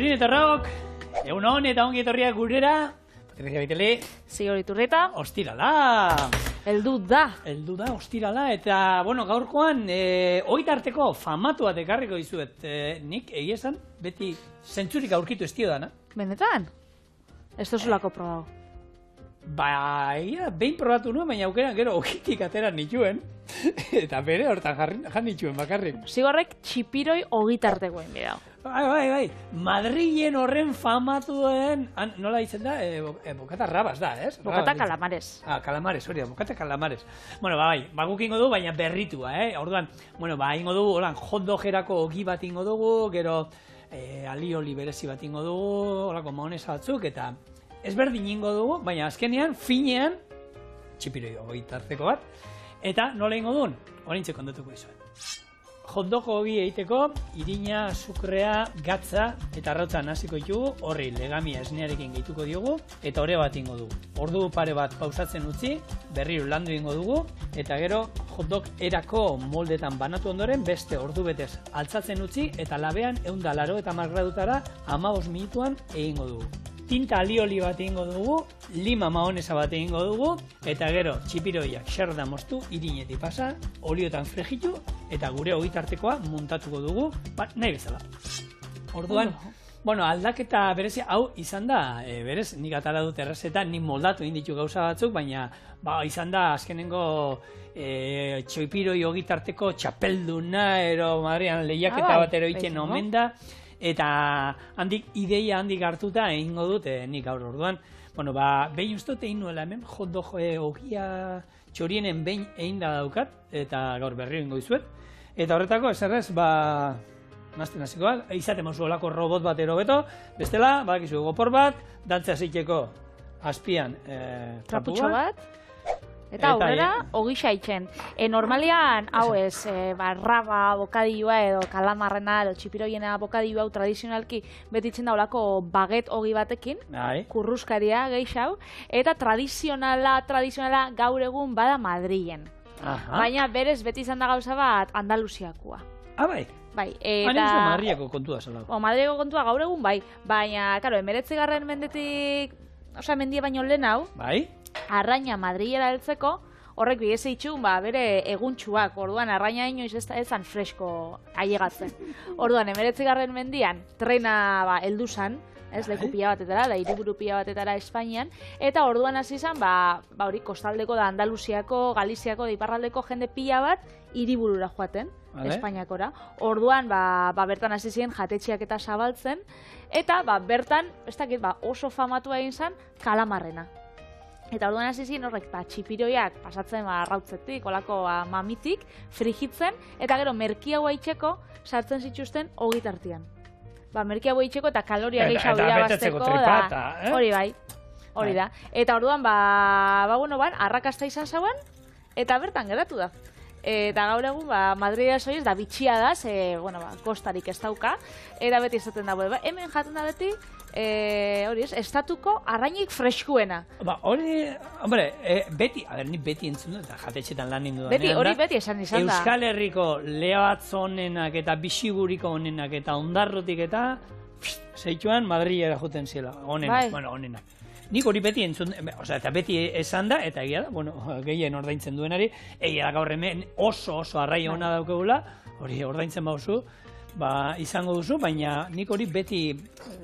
Txorin eta Raok, egun hon eta ongi etorriak gurera, Patricia Biteli, Sigor Iturrieta, ostirala. heldu da, ostirala, eta, bueno, gaurkoan, oitarteko famatu bat ekarriko dizuet, nik egia esan, beti zentzurik aurkitu ez dana. benetan? Ez dozulako probau. Ba, egia, behin probatu nuen, baina aukeran gero okitik atera nituen, eta bere hortan jan nituen bakarrik. Sigorrek txipiroi ogitartekoen bidau. Bai, Madrilen horren famatu den, nola ditzen da, bokata rabas da, ez? Bokata kalamares. Kalamares, hori da, bokata kalamares. Bueno, bai, guk ingo du, baina berritua, Orduan, bueno, ingo dugu, holan, hotdogerako ogi bat ingo dugu, gero alioli berezi bat ingo dugu, holako maonesa batzuk, eta ezberdin ingo dugu, baina azkenean, finean, txipiroi ogitarteko bat, eta nola ingo duen, horintxe kontatuko izuen. Hotdogo ogi egiteko, irina, azukrea, gatza eta arrautzan hasiko ditugu, horri legamia esnearekin gehituko diogu, eta ore bat ingo dugu. Ordu pare bat pausatzen utzi, berriro landu ingo dugu, eta gero hotdog erako moldetan banatu ondoren, beste ordu betez altzatzen utzi, eta labean 180 gradutara 15 minutuan egingo dugu. Tinta alioli bat egingo dugu, lima mahonesa bat egingo dugu, eta gero txipiroiak xerda moztu, irinetik pasa, oliotan fregitu, eta gure ogitartekoa muntatuko dugu, nahi bezala. Orduan, bueno, aldaketa berezi hau izan da, berez, nik atara dut errezeta, nik moldatu egin ditu gauza batzuk, baina izan da azkenengo txipiroi ogitarteko txapelduna, Madrian lehiaketa bat egiten omen da, eta ideia handik hartuta egingo dut nik gaur orduan. Bueno, behin uste dut egin nuela hemen, hotdog ogia txorienen behin egin da daukat, eta gaur berri egingo dizuet. Eta horretako, eserrez, nazten hasiko bat, izaten mozu olako robot bat erobeto, bestela, badakizu gopor bat, dantzea ziteko azpian traputxo bat. Eta aurrera, ogisa itxen. Normalian, hau ez, raba, bokadioa edo kalamarrena edo txipiroiena bokadioa tradizionalki betitzen da olako baget ogi batekin, kurruskaria gehiago, eta tradizionala gaur egun bada Madrilen. Baina berez beti izan da gauza bat Andaluziakoa. Bai? Bai, eta... Madrileko kontua zelako. Madrileko kontua gaur egun bai, baina, karo, 19. mendetik, mendia baino lehen hau, arraina Madrilera heltzeko, horrek bidez itxun, bere eguntxuak, orduan arraina inoiz ezan fresko ailegatzen. Orduan, 19. mendian, trena heldu zan, leku pila batetara, da hiriburu pila batetara Espainian, eta orduan hasi izan, hori kostaldeko da Andaluziako, Galiziako, da iparraldeko jende pila bat hiriburura joaten, Espainiakora. Orduan, bertan hasi ziren jatetxeak eta zabaltzen, eta bertan, ez dakit, oso famatu egin zen kalamarrena. Eta orduan hasi ziren horrek, txipiroiak pasatzen arrautzetik, olako mamitik, frigitzen, eta gero merkia itxeko sartzen zituzten ogitartian. Merkia itxeko eta kaloria gehiago irabazteko da. Hori bai, hori da. Eta orduan, arrakasta izan zauen, eta bertan geratu da. Eta gaur egun, Madrilera soiz, da bitxia da, kostarik ez dauka, eta beti izaten dago. Hemen jaten da beti, hori ez, estatuko arrainik freskuena. Hori, beti, nik beti entzun dut, eta jatetxetan lan nindu da. Hori beti esan izan da. Euskal Herriko lehatz honenak eta bisiguriko honenak eta ondarrotik eta zeituan Madrilera joten ziela, honenak. Nik hori beti entzun, eta beti esan da, eta egia da, gehien ordaintzen duenari, egia da gaur hemen oso arrai hona daukegula, hori ordaintzen bauzu, izango duzu, baina nik hori beti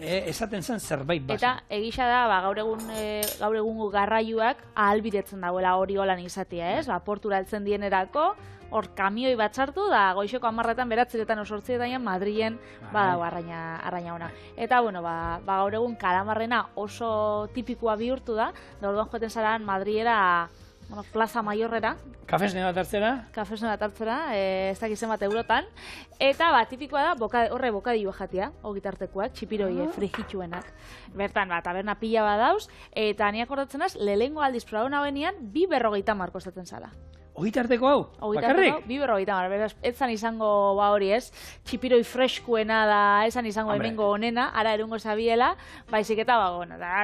esaten zen zerbait bazen. Eta egisa da, gaur egungo garraioak ahalbidetzen dagoela hori holan izatea, ez? Portura heltzen dienerako, hor kamioi bat sartu, da goizeko 10etan, 9etan, 8etan Madrilen badago arraina ona. Eta, gaur egun kalamarrena oso tipikoa bihurtu da, da orduan joaten zaran Madrilera, Plaza Mayorrera. Kafesne bat hartzera. Ez dakizen bat eurotan. Eta, tipikoa da, horre bokadioa jatea, ogitartekoak, txipiroi frigitxuenak. Bertan, taberna pila bat dauz, eta niak ordatzen az, lehengo aldiz probaun hauenian, 2,50 kostatzen zala. Ogitarteko hau? Bakarrik? 2,50, beraz, ez zan izango hori ez, txipiroi freskuena da, ez zan izango hemengo honena, ara erungo zabiela, baizik eta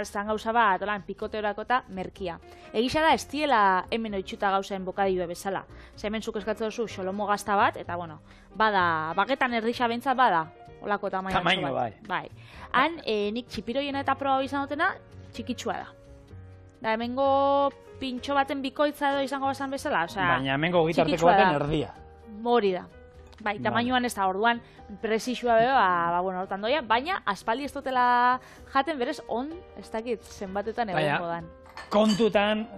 zan gauza bat, pikoteorako eta merkia. Egisa da, ez diela hemen oitxuta gauzaen bokadioa bezala. Hemen zuk eskatzen duzu xolomo gazta bat, eta bada, bagetan erdixa bentzat bada, olako tamaino bat. Bai. Han, nik txipiroiena eta proba izan dutena, txikitsua da. Da, hemengo pintxo baten bikoitza edo izango bazan bezala, osea... Baina hemengo gitarteko baten erdia. Hori da. Bai, tamainoan ez da, orduan presixua beba, bueno, hortan doia, baina aspaldi ez dutela jaten berez ez dakit zenbatetan egongo dan. Kontutan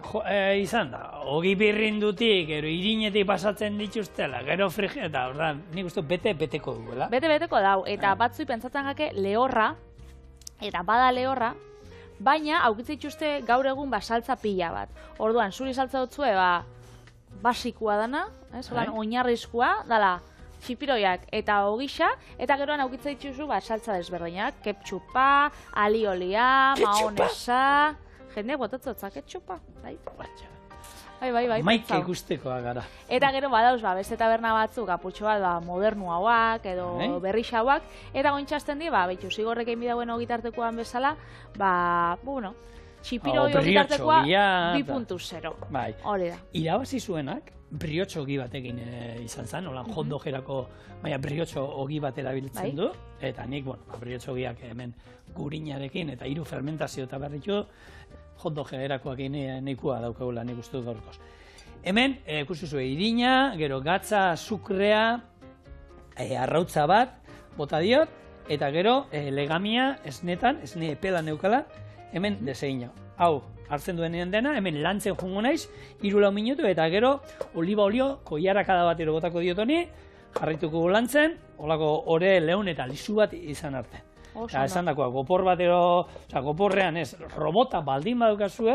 izan da, ogi birrindutik, gero irinetik pasatzen dituztela, gero eta ordan, nik uste bete-beteko duela. Bete-beteko dau, eta batzui pentsatzen gake lehorra, eta bada lehorra, baina aukitze dituzte gaur egun saltza pila bat. Orduan, zuri saltza dutzue, basikoa dana, oinarrizkoa, dala, txipiroiak eta ogisa, eta geroan aukitze dituzu saltza desberdinak, ketxupa, aliolia, maonesa... Jende, botatzotzak ketxupa, bai? Bai. Maike ikustekoa gara. Eta gero badauz, beste taberna batzuk, apurtxo bat, modernu hauak, edo berrixa hauak, eta gointxasten di, betxu, zigorrek egin bidauen ogitartekoan bezala, bueno, txipiroi ogitartekoa 2.0. Bai. Hori da. Irabazi zuenak, briotxo ogi batekin izan zen, holan hotdogerako, baina briotxo ogi bat erabiltzen du, eta nik, briotxo ogiak hemen gurinarekin eta 3 fermentazio eta berritu, hotdogerakoak nahikoa daukagula nik uste dut gaurkoz. Hemen, ikusi zuen irina, gero gatza, sukrea, arrautza bat, bota diot, eta gero legamia esnetan, esne epela neukala, hemen deseina. Hau, hartzen duenean dena, hemen lantzen jongo naiz, 3-4 minutu, eta gero oliba olio, koiarakada batero botako diotoni, jarrituko lantzen, holako ore leun eta lisu bat izan arte. Eta esan dakoa, gopor batero, goporrean ez, robota baldin badukazue,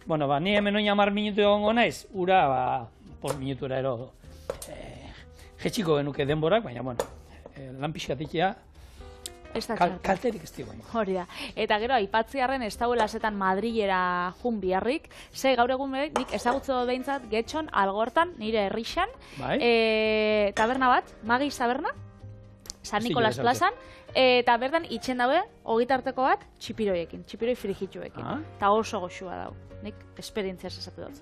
ni hemen oin 10 minutu egongo naiz, ura, 5 minutura ero jetxiko genuke denborak, baina, lan pixkatikia, kalterik ez digo. Hori da. Eta gero, aipatziarren ez dauela zetan Madrilera jun biharrik, ze gaur egun nik ezagutze dut behintzat Getxon, Algortan, nire herrixan, taberna bat, Magis taberna, San Nikolas plazan, eta berdan itxen daue, ogitarteko bat, txipiroiekin, txipiroi frigituekin. Eta oso goxua dau. Nik esperientziaz esatu dut.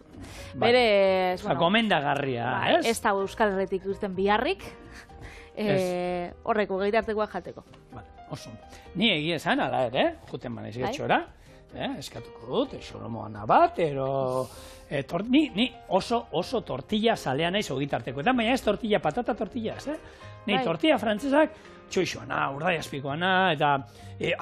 Berez, gomendagarria, ez? Ez da Euskal Herretik urten biharrik, horreko ogitartekoak jateko. Oso. Ni egia esan, ala ere, juten banaiz Getxora, eskatuko dut, xolomoana bat, ni oso tortilla zalea naiz ogitarteko. Eta baina ez tortilla, patata tortilla, Ni tortilla frantzesak, txoixoana, urdaiazpikoana, eta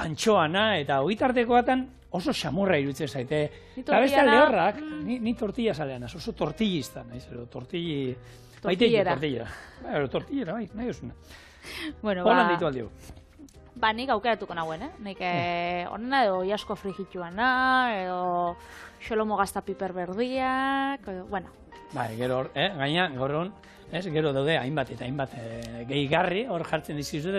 antxoana, eta ogitartekoatan oso xamurra iruditzen zaite. Eta beste lehorrak, ni tortilla zalea naiz, oso tortillista naiz, tortilli... Tortillera. Tortillera, bai, nahi osuna. Holan ditu aldiu. Nik aukeratuko nahuen, Nik honena edo iasko frigituana, edo xolomo gazta piper berdiak, bueno. Bai, gero, gaina, gaur gero daude hainbat eta hainbat gehigarri, hor jartzen dizizute,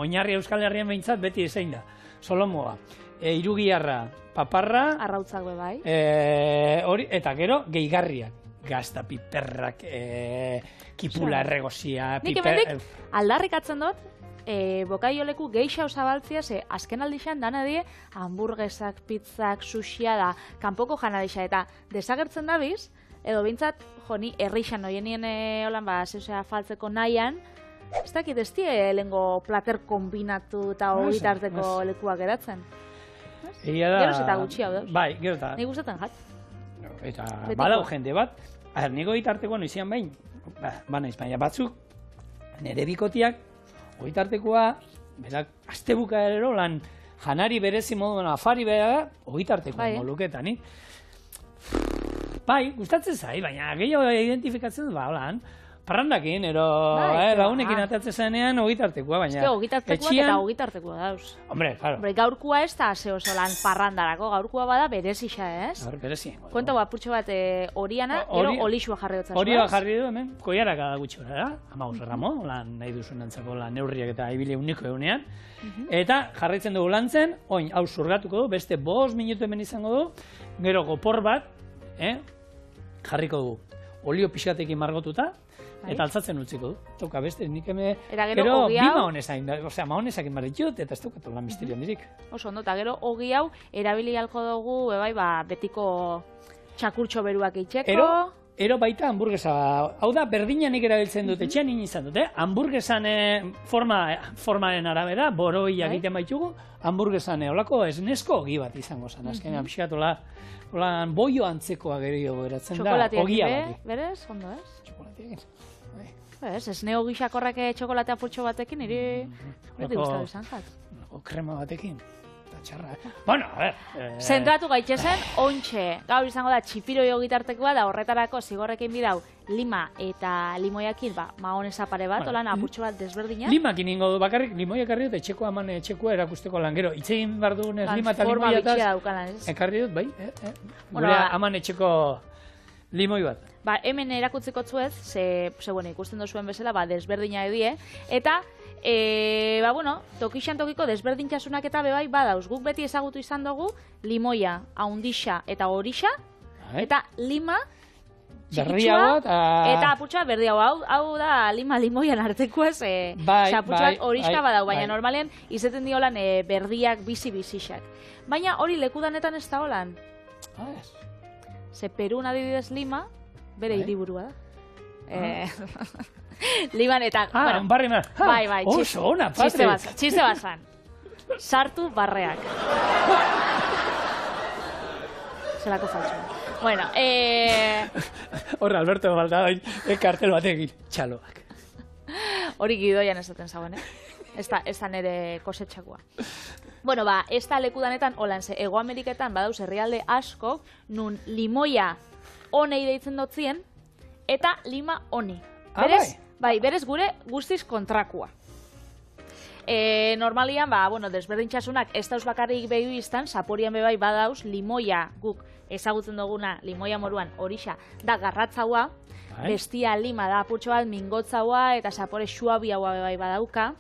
oinarri Euskal Herrian behintzat beti ezein da. Solomoa, irugiarra, paparra, arrautzak bai. Eta gero gehigarriak. Gazta, piperrak, kipula, erregozia, nik emendik aldarrikatzen dut, bokaioleku geixa osabaltzia, azken aldixan dana die hamburguesak, pizzak, sushia da, kanpoko janadisa, eta desagertzen dabiz, edo bintzat, ni herrixan oienien holan faltzeko nahian, ez dakit ez die lengo plater kombinatu eta ogitarteko lekuak eratzen. Geroz eta gutxi hau dauz. Bai, gero eta... Nik gustatzen jat. Eta badau jende bat, niko ogitartekoa noizian behin, banaiz, baina batzuk, nire bikotiak, ogitartekoa, berak, astebuka ero lan janari berezi moduan afari bera, ogitartekoa moluketan, Bai, gustatzen zai, baina gehiago identifikatzen dut, holan, parrandakin, lagunekin atatzen zenean ogitartekoa, baina... Ogitartekoa eta ogitartekoa dauz. Hombre, claro. Gaurkua ez da ase oso lan parrandarako, gaurkua bada berezixa, ez? Berezi. Konta apurtxo bat horiana, gero olixua jarri dutzen. Hori jarri du hemen, koiaraka da gutxi gara, 15 gramo, lan nahi duzun antzako neurriak eta ibili uniko egunean. Eta jarraitzen dugu lantzen, oin, hau zurgatuko du, beste 5 minutu hemen izango du, gero gopor bat, jarriko dugu, olio pixkatekin margotuta, eta altzatzen utziko du. Toka beste, nik eme... Gero, bi mahonesak inbarritut, eta ez dukatu lan misterio handirik. Oso ondo, eta gero, ogi hau, erabili halko dugu, betiko txakurtxo beruak eitxeko. ero baita hamburguesa. Hau da, berdinak erabiltzen dute, etxean izan dute. Hamburguesan formaren arabera, boroi egiten baitugu, hamburguesan olako esnesko ogi bat izango zen. Azkenean, pixkat, holan boio antzekoa gehiago eratzen da, ogia bat. Berez, ondo ez? Txokolatiak. Ez, esne ogi xakorrak txokolatea purtxo batekin, niri gustatu izan zat. Krema batekin. Txarra. Bueno, a ver... Zentratu gaitxezen, ontxe, gaur izango da txipiroi ogitartekoa da horretarako zigorrekin bidau lima eta limoiakin, mahonesa pare bat, olan apurtxo bat desberdina. Limakin ingo du bakarrik, limoiak arri dut, etxeko aman etxekoa erakusteko lan. Gero, itxegin behar dugunez lima eta limoiataz... Ekarri dut, bai, gure aman etxeko limoi bat. Hemen erakutziko zuez, ze ikusten duzuen bezala, desberdina edie, eta tokixan tokiko desberdintasunak eta bebai badauz. Guk beti ezagutu izan dugu limoia, haundixa eta horixa, eta lima txikitsua eta apurtxoa berdia hau da lima limoian artekoa apurtxoak horixa badau, baina normalean izaten diolan berdiak bizi-bizixak. Baina hori lekudanetan ez da holan. Ze Perun adibidez lima, bere hiriburua da. Liban eta... barri ma. Bai, oso ona, Patrik. Txiste bazan. Sartu barreak. Zelako faltsu. Bueno, Horra, Alberto Baldain, kartel batekin. Txaloak. Hori gidoian esaten zauen, Ez da nere kosetxakoa. Bueno, ez da lekudanetan, holan ze, Ego Ameriketan badauz herrialde asko, nun limoia honei deitzen dotzien, eta lima honi. Berez gure guztiz kontrakua. Normalian, desberdintxasunak ez dauz bakarrik behu iztan, zaporian bebai badauz limoia, guk ezagutzen duguna limoia moruan horixa da garratzaua, bestia lima da apurtxo bat mingotzaua eta zapore suabiaua bebai badauka.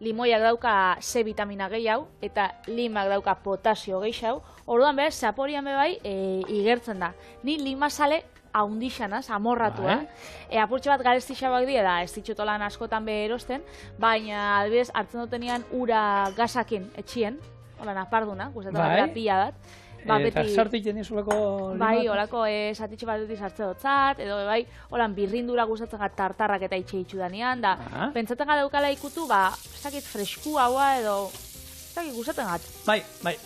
Limoiak dauka C vitamina gehiago eta limak dauka potasio gehiago. Orduan behar, zaporian bebai igertzen da. Ni lima sale haundixanaz, amorratua. Apurtxo bat garestixabak dira da, ez ditxotolan askotan erosten, baina adibidez hartzen dutenian ura gazakin etxien, holan aparduna, guztatu gara pila bat. Eta sartu iten izolako limak? Bai, holako zatitxe bat dut sartze dutzat, edo bai, holan birrindura gustatzen gara tartarrak eta itxe danean, da, pentsatzen gara daukala ikutu, ez dakit fresku haua edo, ez dakit gustatzen gara. Bai.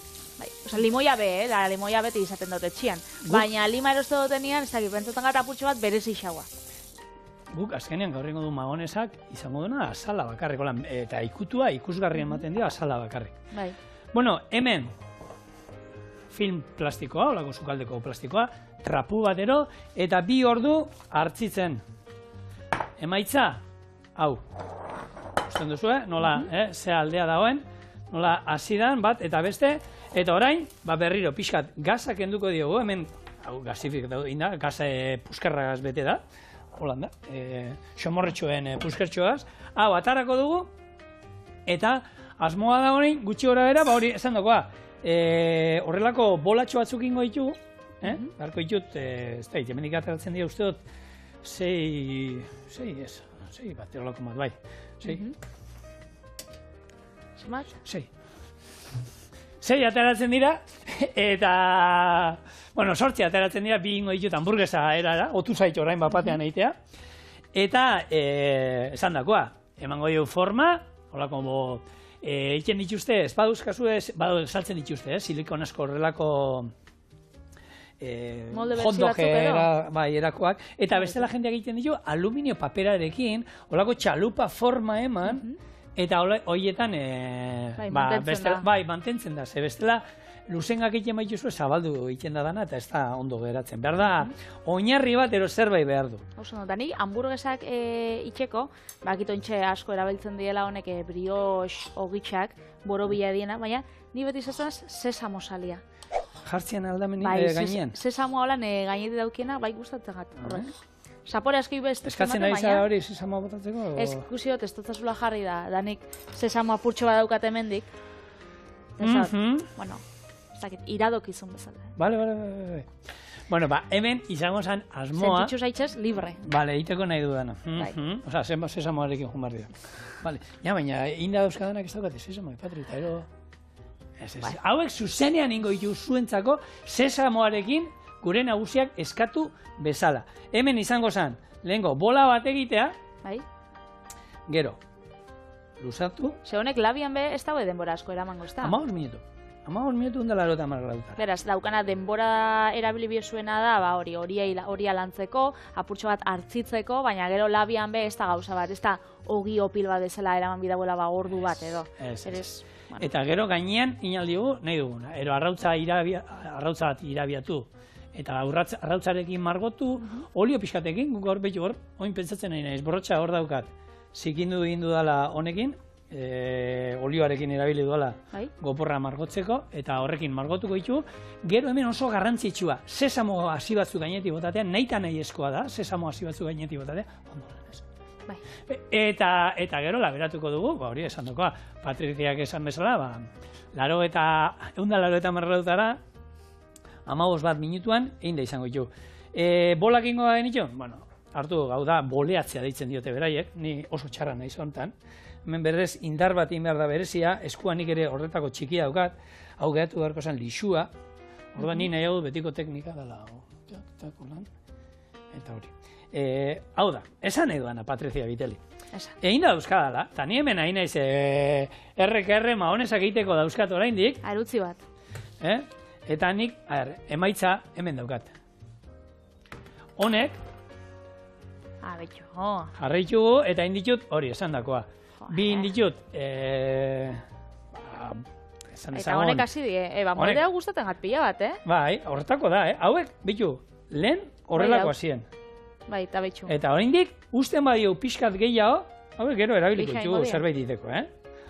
Limoia da limoia beti izaten dut etxian. Baina lima eroste dutenean, ez dakit, pentsatzen gara apurtxo bat berezi xaua. Guk azkenean gaur ingo du mahonesak izango duna azala bakarrik, eta ikutua ikusgarri ematen dio azala bakarrik. Bai. Bueno, hemen, film plastikoa, olako sukaldeko plastikoa, trapu batero, eta 2 ordu hartzitzen. Emaitza, hau. Usten duzu, nola, ze aldea dagoen, nola hasidan bat eta beste, eta orain, berriro pixkat gazak kenduko diogu, hemen, hau gazifik da, gaza puskerragaz bete da, holanda, xomorretxoen puskertxoaz, hau atarako dugu, eta asmoa da hori, gutxi gora bera, hori esan dagoa, horrelako bolatxo batzuk ingo ditugu, beharko ditut, ez da, hemendik ateratzen dira uste dut, sei bat, horrelako bat, bai, sei ateratzen dira, eta, bueno, 8 ateratzen dira, 2 ingo ditut hamburguesa erara, otu zaitu orain bapatean egitea, eta, esan dakoa, emango dugu forma, horrelako, egiten dituzte, ez baduzkazu ez, saltzen dituzte, silikon asko horrelako hotdog erakoak, eta bestela jendeak egiten ditu aluminio paperarekin, horrelako txalupa forma eman, eta horietan mantentzen da, ze bestela luzengak egiten baituzu zabaldu egiten da dana, eta ez da ondo geratzen. Behar da, oinarri bat ero zerbait behar du. Da ni, hamburguesak itxeko, bakitontxe asko erabiltzen diela honek briox ogitxak, borobila diena, baina ni beti zazunaz sesamo salia. Jartzian aldamen gainean? Sesamoa holan gainetik daukiena, bai gustatzen gat. Zapore asko ibeste. Eskatzen ari zara hori sesamoa botatzeko? Eskusiot, ez dutzazula jarri da, danik sesamoa purtxo bat daukat hemendik. Bueno, iradokizun bezala. Bale. Bueno, hemen izango zen asmoa... Sentitxu zaitzez, libre. Bale, iteko nahi dudana. Osa, sesamoarekin jun barri da. Bale, baina, inda dauzkadanak ez daukate sesamoa, Patri, eta ero... Hauek zuzenean ingo ditu zuentzako sesamoarekin gure nagusiak eskatu bezala. Hemen izango zen, lehenko bola bat egitea, gero, luzatu. Ze honek labian be, ez dago denbora asko eramango, ez da? 15 minutu. 15 minutu ondala erota marrauta. Beraz, daukana denbora erabili biozuena da, hori alantzeko, apurtxo bat hartzitzeko, baina gero labian be ez da gauza bat, ez da ogi opil bat bezala eraman bidagoela ordu bat edo. Eta gero gainean inaldigu nahi duguna. Ero arrautza bat irabiatu eta arrautzarekin margotu, olio pixkatekin, guk hor behitu hor, oin pentsatzen nahi nahiz, borrotxa hor daukat, zikindu egin dudala honekin, olioarekin erabili duela goporra margotzeko, eta horrekin margotuko ditu, gero hemen oso garrantzitsua, sesamo hasi batzu gainetik botatea, nahi eta nahi eskoa da, sesamo hasi batzu gainetik botatea, eta gero laberatuko dugu, hori esan dukoa, Patriziak esan bezala, eundalaro eta marrautara, 15 bat minutuan, egin da izango ditu. Bolak ingo da genitu? Bueno, hartu gau da, boleatzea deitzen diote beraiek, ni oso txarra nahi zontan. Hemen berrez, indar bat egin behar da berezia, eskuanik ere horretako txikia daukat, hau gehatu beharko zen lixua, orduan ni nahi hau betiko teknika dela, eta hori. Hau da, esan nahi duana, Patrizia Viteli. Egin da dauzkadala, eta ni hemen nahi naiz errek mahonesak egiteko dauzkat oraindik. Arutzi bat. Eta nik, emaitza hemen daukat. Honek, jarraitugu eta inditut hori esan dakoa. Bi inditut, eta honek hasi die, moldea gustatzen gat pila bat, Bai, horretako da, hauek, bitu, lehen horrelako hasien. Bai, eta betxu. Eta oraindik usten badio pixkat gehiago, hauek gero erabiliko ditugu zerbait diteko,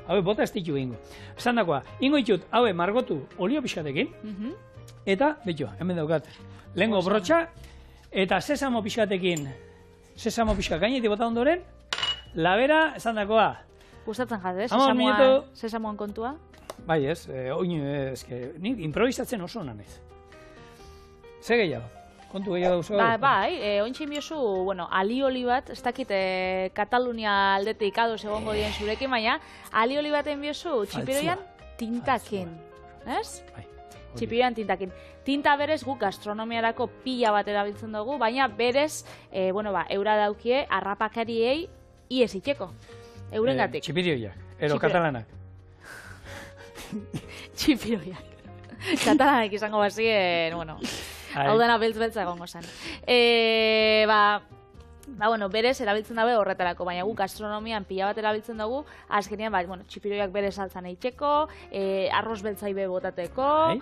Hauek bota ez ditu ingo. Esan dakoa, ingo ditut, hauek margotu olio pixkatekin, eta, bitu, hemen daukat, lehengo brotxa, eta sesamo pixkatekin, sesamo pixka gainetik bota ondoren, labera, esan dakoa. Gustatzen jade, sesamoan kontua? Bai ez, nik improvisatzen oso nanez. Ze gehiago? Kontu gehiago dauz? Bai, ointxin biozu, alioli bat, ez dakit Katalunia aldetik ados egongo dien zurekin, baina alioli baten biozu txipiroian tintakin, ez? Bai. Txipiroian tintakin. Tinta berez guk gastronomiarako pila bat erabiltzen dugu, baina berez, eura daukie harrapakariei ies itxeko. Eurengatik. Txipiroiak, ero katalanak. Txipiroiak. Katalanak izango bazien, hau dena beltz-beltza egongo zen. Berez erabiltzen dabe horretarako, baina guk gastronomian pila bat erabiltzen dugu, azkenean, txipiroiak berez saltzan eitzeko, arroz beltza ibe botateko,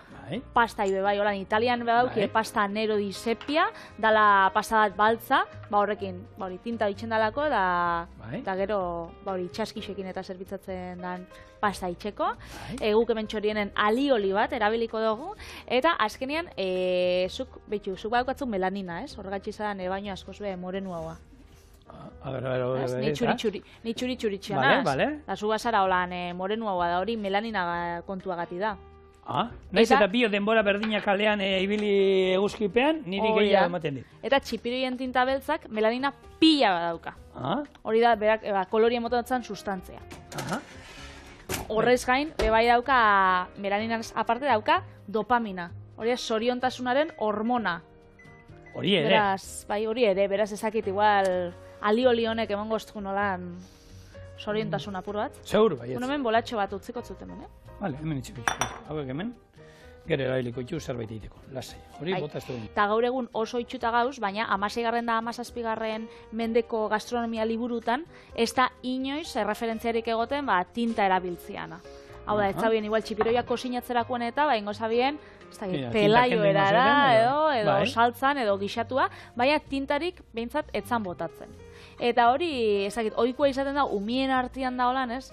pasta ibe bai, holan italian badauki, pasta nero di sepia, dala pasta bat baltza, horrekin, tinta ditzen dalako, eta gero, txaskixekin eta zerbitzatzen dan pasta itxeko, guk hemen txorienen alioli bat erabiliko dugu, eta azkenean, zuk badaukatzu melanina, horregatxe izan, baino askoz be morenu haua. Ni txuri txanaz, da zu bazara holan morenu haua da hori melanina kontuagati da. Naiz eta bio denbora berdina kalean ibili eguzkipean, niri gehiago ematen dit. Eta txipiroien tinta beltzak melanina pila badauka. Hori da, berak, kolorien motatzen sustantzia. Horrez gain, bai dauka, melaninaz aparte dauka, dopamina. Hori da, zoriontasunaren hormona. Hori ere. Beraz ezakit igual, alioli honek eman goztu nolan zoriontasun apur bat. Seguro, baietz. Hemen bolatxo bat utziko zuten, Vale, hemen itxiko. Hauek hemen, gero erabiliko itxu zerbait egiteko, lasai. Hori bota ez dugu. Eta gaur egun oso itxuta gauz, baina 16. da 17. mendeko gastronomia liburutan, ez da inoiz erreferentziarik egoten tinta erabiltziana. Hau da, ez zabien igual txipiroiak kosinatzerakoen eta, ingo zabien, pelaio erara, edo saltzan, edo gixatua, baina tintarik behintzat etzan botatzen. Eta hori, ezakit, ohikoa izaten da, umien artean da holan, ez?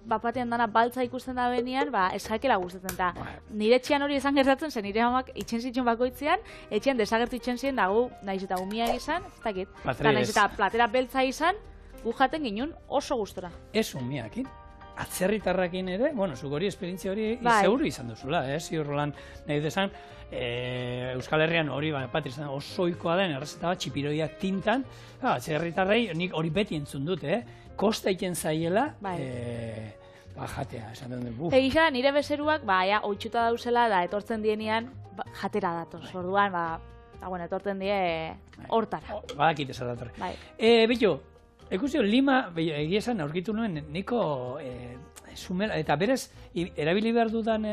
Bapatean dana baltza ikusten da benean, eskakela gustatzen da. Nire etxean hori esan gertatzen zen, nire mamak itxen zitzen bakoitzean, etxean desagertu itxen ziren dago, naiz eta umia izan, ez dakit. Eta naiz eta platera beltza izan, gu jaten ginen oso gustora. Ez umiakin. Atzerritarrakin ere, zuk hori esperientzia hori zeuru izan duzula, ziurrolan nahi desan, Euskal Herrian hori, Patrizan, osoikoa den, errezeta bat, txipiroiak tintan, atzerritarrei nik hori beti entzun dut, kosta iken zaiela, jatea, esan dut. Egisa, nire bezeruak, oitxuta dauzela, da etortzen dienean, jatera datoz. Orduan, etortzen die hortara. Badakit esan datorre. Bitu, ikusi Lima, egia esan, aurkitu nuen, niko sumela, eta berez, erabili behar dudan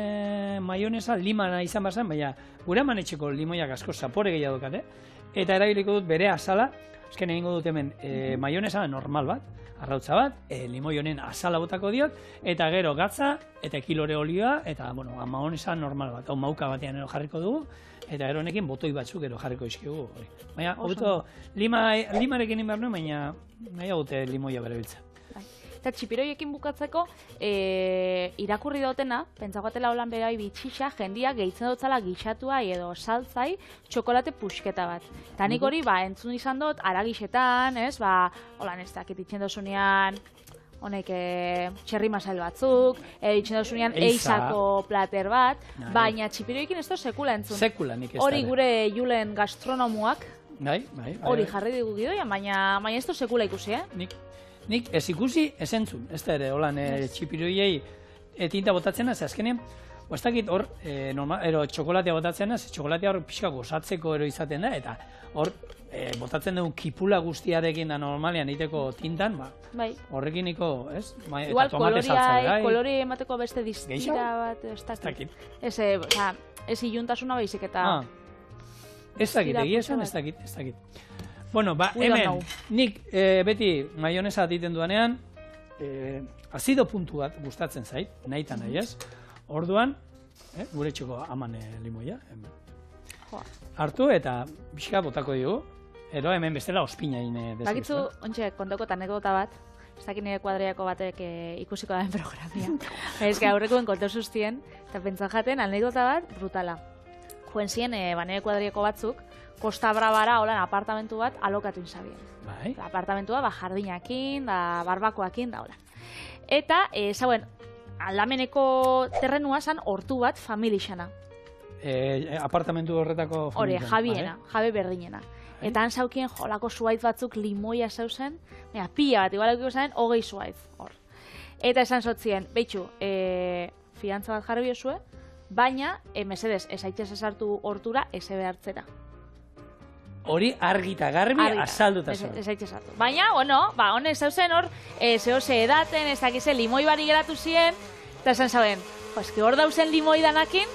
maionesa, limana izan bazan, baina gure manetxeko limoiak asko zapore gehiago dukat, eta erabiliko dut bere azala, azken egingo dut hemen maionesa normal bat, arrautza bat, limoi honen azala botako diot, eta gero gatza, eta kilore olioa, eta, maionesa normal bat, hau mauka batean jarriko dugu, eta gero honekin botoi batzuk gero jarriko izkigu. Baina, hobeto, limarekin inbar nuen, baina nahi haute limoia bere biltzen. Eta txipiroiekin bukatzeko, irakurri dautena, pentsagatela holan berai bitxixa, jendia gehitzen dutzala gixatua edo saltzai txokolate puxketa bat. Eta nik hori, entzun izan dut, aragixetan, holan ez dakit itxen dozunean, honek txerri masail batzuk, itxen dozunean eizako plater bat, baina txipiroiekin ez da sekula entzun. Sekula nik ez da. Hori gure julen gastronomuak, hori jarri digu gidoia, baina ez da sekula ikusi, Nik ez ikusi, ez entzun, ez da ere, holan txipiroiei tinta botatzen az, azkenean, ez dakit hor, txokolatea botatzen az, txokolatea hor pixka gozatzeko ero izaten da, eta hor botatzen dugu kipula guztiarekin da normalean iteko tintan, horrekin niko, ez? Igual kolori emateko beste diztira bat, ez dakit. Ez iluntasuna baizik eta... Ez dakit, egia esan, ez dakit. Bueno, hemen, nik beti maionesa atiten duanean, azido puntu bat gustatzen zait, nahi eta nahi ez. Orduan, gure txoko aman limoia. Hartu eta pixka botako dugu. Ero hemen bestela ospinain dezu. Bakitzu, ontxe, kontoko eta anekdota bat, ez dakit nire kuadriako batek ikusiko da programia. Ez que aurrekoen konto zuztien, eta pentsan jaten, anekdota bat, brutala. Joen ziren, nire kuadriako batzuk, Costa Bravara, holan, apartamentu bat alokatu inzabien. Apartamentua, jardinakin, barbakoakin, da, holan. Eta, zauen, aldameneko terrenua zan hortu bat familixana. Apartamentu horretako familixana. Hore, jabiena, jabe berdinena. Eta han zaukien jolako zuaitz batzuk limoia zauzen, pila bat, igual eukiko zaten, 20 zuaitz, hor. Eta esan zotzien, behitxu, fiantza bat jarri biozue, baina, mesedez, ez aitzez esartu hortura, ez behartzera. Hori argita garbi azalduta zuen. Ez aitzez esartu. Baina, honek zauzen hor, zehose edaten, ez dakize, limoi bari geratu ziren, eta esan zauen, eski hor dauzen limoi danakin,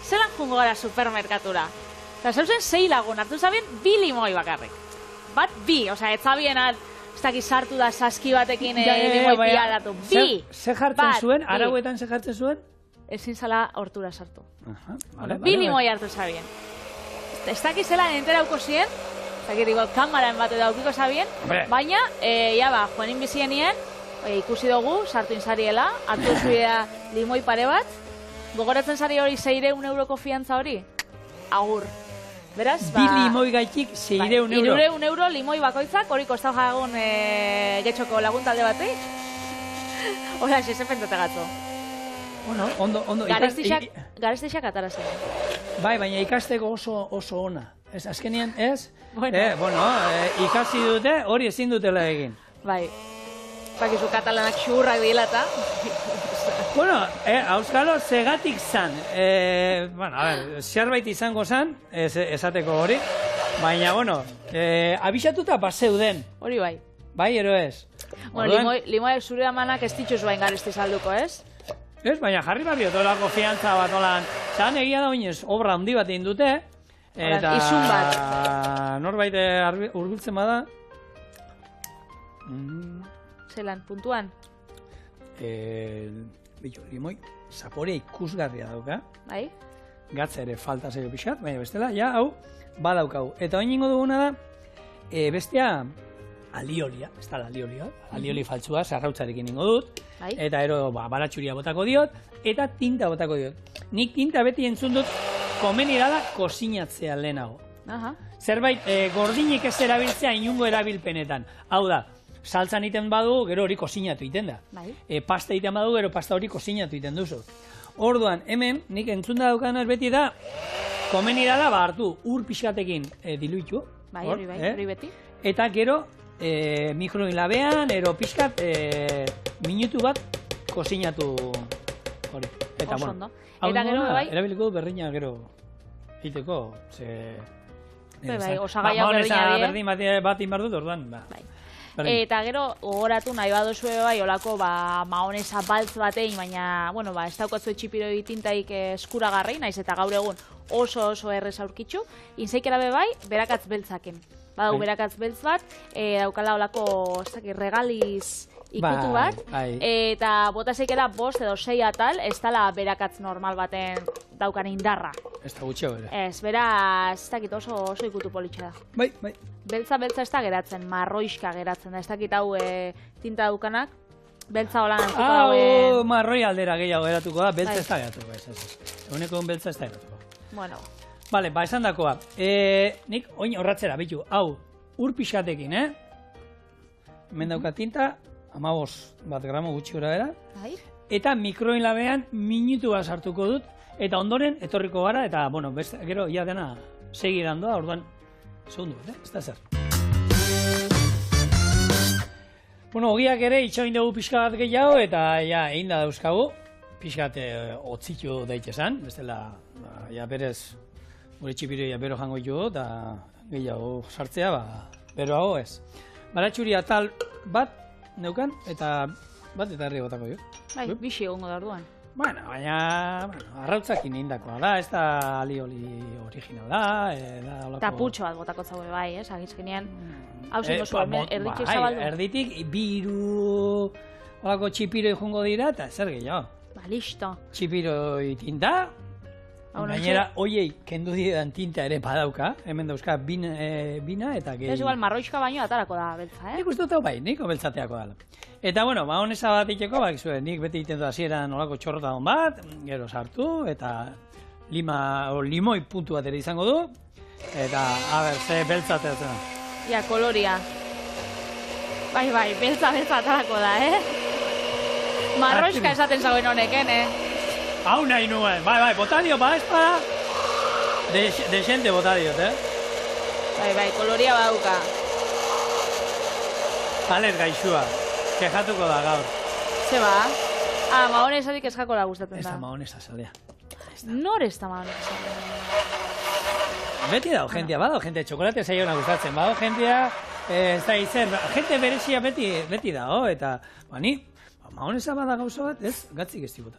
zelan jungo gara supermerkatura. Eta zauzen 6 lagun, hartu zabien 2 limoi bakarrik. Bat 2, ez zabien ez dakiz sartu da saski batekin limoi pila datu. 2! Ze jartzen zuen, arauetan ze jartzen zuen? Ezin zala hortura sartu. 2 limoi hartu zabien. Ez dakizela enterauko ziren, ez dakit igual kamaren bat edo aukiko zabien, baina, joanin bizienien, ikusi dugu, sartu inzariela, hartu zuidea limoi pare bat, gogoratzen zari hori 600 euroko fiantza hori, agur. Beraz, 2 limoi gaitik 600 euro. 300 euro limoi bakoitzak, hori kostau jagun getxoko laguntalde batek. Hora, xe pentsate gatzo. Bueno, ondo. Garestixak atara zen. Bai, baina ikasteko oso ona. Ez, azkenean, ez? Ikasi dute, hori ezin dutela egin. Bai. Bakizu katalanak xurrak dila eta... Auskalo, zegatik zan. Zerbait izango zan, esateko hori. Baina, abixatuta bazeuden. Hori bai. Bai, ero ez. Limoiak zure amanak ez dituz bain garesti salduko, ez? Ez, baina jarri barri otolako fiantza bat olan. Zan egia da oinez, obra handi bat egin dute. Eta... izun bat. Norbait urbiltzen bada. Zelan, puntuan? Limoi, zaporea ikusgarria dauka. Bai? Gatza ere falta zego pixat, baina bestela, hau, badaukau. Eta oin ingo duguna da, bestea, aliolia, ez da aliolia, alioli faltzua, zarrautzarekin ingo dut. Eta ero, baratxuria botako diot, eta tinta botako diot. Nik tinta beti entzun dut, komeni dala kozinatzea lehenago. Zerbait, gordinik ez erabiltzea inungo erabilpenetan. Hau da, saltzan iten badu, gero hori kozinatu iten da. Pasta iten badu, gero pasta hori kozinatu iten duzu. Orduan, hemen, nik entzun da daukanaz beti da, komeni dala, hartu, ur pixkatekin diluitu. Hori beti. Eta gero, mikroin labean, ero pixkat, minutu bat, kozinatu hori. Eta, oso bueno, ondo. Eta gero, bai? Erabiliko berrina gero egiteko, Bai, osagaia berdina berdin bat inbar dut, orduan, bai. Eta gero, gogoratu nahi baduzue bai, olako, mahonesa baltz batein, baina, bueno, ez daukatzu txipiroi tintaik eskuragarri, naiz eta gaur egun oso errez aurkitzu, inzaikera bai, berakatz beltzaken. Badau, berakatz beltz bat, daukala olako, regaliz ikutu bat, eta bota zeikera 5 edo 6 atal, ez dala berakatz normal baten daukan indarra. Ez da gutxeo ere. Ez, beraz, ez dakit oso ikutu politxe da. Bai. Beltza ez da geratzen, marroiska geratzen da, ez dakit hau tinta daukanak, beltza holan antzuko dauen... Marroi aldera gehiago geratuko da, beltza ez da geratuko, Eguneko beltza ez da geratuko. Bueno. Bale, esan dakoa. Nik, oin horratzera, bitu, hau, ur pixatekin, Hemen dauka tinta, 15 gramo gutxi gora bera. Eta mikroin labean minutu bat sartuko dut, eta ondoren etorriko gara, eta, bueno, gero, ja dena segiran doa, orduan, segundu, ez da zer. Bueno, ogiak ere itxoin dugu pixka bat gehiago, eta ja, egin da dauzkagu, pixka bat otzitu daitezan, bestela, ja, berez, gure txipiroia bero jango ditu, eta gehiago sartzea, bero hau ez. Baratxuri atal bat neukan, eta bat eta herri botako jo. Bai, bixi egongo da orduan. Bueno, baina, arrautzakin indakoa da, ez da alioli originala, eta putxo bat botako zaue bai, agizkenean, hau zingo zuen, erditik zabaldu. Erditik, biru, olako txipiroi jungo dira, eta zer gehiago. Listo. Txipiroi tinta, gainera, oiei, kendu didan tinta ere badauka, hemen dauzka bina eta gehi... Ez igual, marroixka baino atarako da beltza, Nik uste dut bai, niko beltzateako dala. Eta, bueno, mahonesa bat iteko, nik beti egiten dut hasieran olako txorrotagon bat, gero sartu, eta limoi puntu bat ere izango du, eta, ze beltzatea zen. Ja, koloria. Bai, beltza atarako da, Marroixka esaten zauen honeken, Hau nahi nuen, bai, botadio, espada, desente botadio, Bai, koloria badauka. Aler gaixua, kejatuko da gaur. Ze ba? Mahonesatik eskako da gustatzen da. Ez da mahonesa salea. Nor ez da mahonesa salea? Beti dago jentia, badao jentia, txokolatea zaiona gustatzen, badao jentia, ez da izen, jente berezia beti dago, eta, ni, mahonesa bada gauza bat, ez, gatzik ez dibota.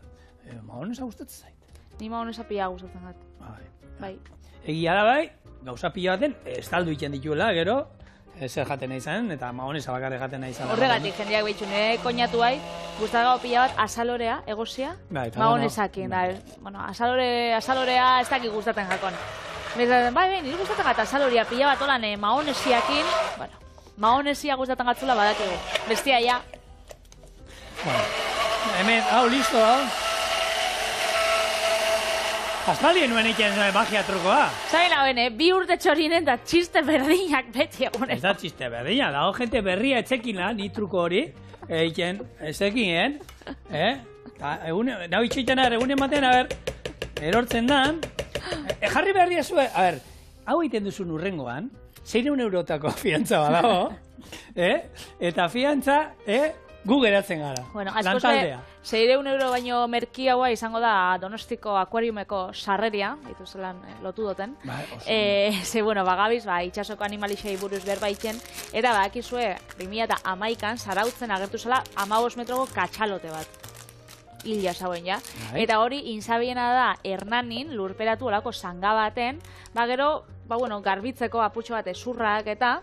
Mahonesa gustatzen zait. Ni mahonesa pila gustatzen zait. Bai. Egia da bai, gauza pila baten, ez taldu iten dituela, gero, zer jaten nahi zan, eta mahonesa bakarrik jaten nahi zan. Horregatik jendeak behitxu, nire koñatu bai, guztagago pila bat azalorea, egozia, mahonesakin. Bueno, azalorea ez dakik gustatzen jakon. Bai, nire gustatzen gata azalorea pila bat olan mahonesiakin, bueno, mahonesia gustatzen gatzula badakigu. Bestia, ja. Hemen, hau, listo, hau. Aspaldien nuen egiten magia trukoa. Zain hauen, 2 urte txorinen da txiste berdinak beti eguneko. Ez da txiste berdina, dago jente berria etxekina, ni truko hori, egiten, ezekien, nau itxoiten egunen batean, erortzen da, jarri berria zuen, hau egiten duzun urrengoan, 600 eurotako fiantza badago, eta fiantza, gu geratzen gara, lantaldea. 600 euro baino merkiagoa izango da Donostiko akuariumeko sarreria, ditu zelan lotu duten. Ze, bueno, bagabiz, itxasoko animalixei buruz berbaiten, eta badakizue, 2011an Zarautzen agertu zela 15 metroko katxalote bat. Hila zauen, ja. Eta hori, inzabiena da, Hernanin, lurperatu olako zanga baten, gero, garbitzeko aputxo bat ezurrak eta...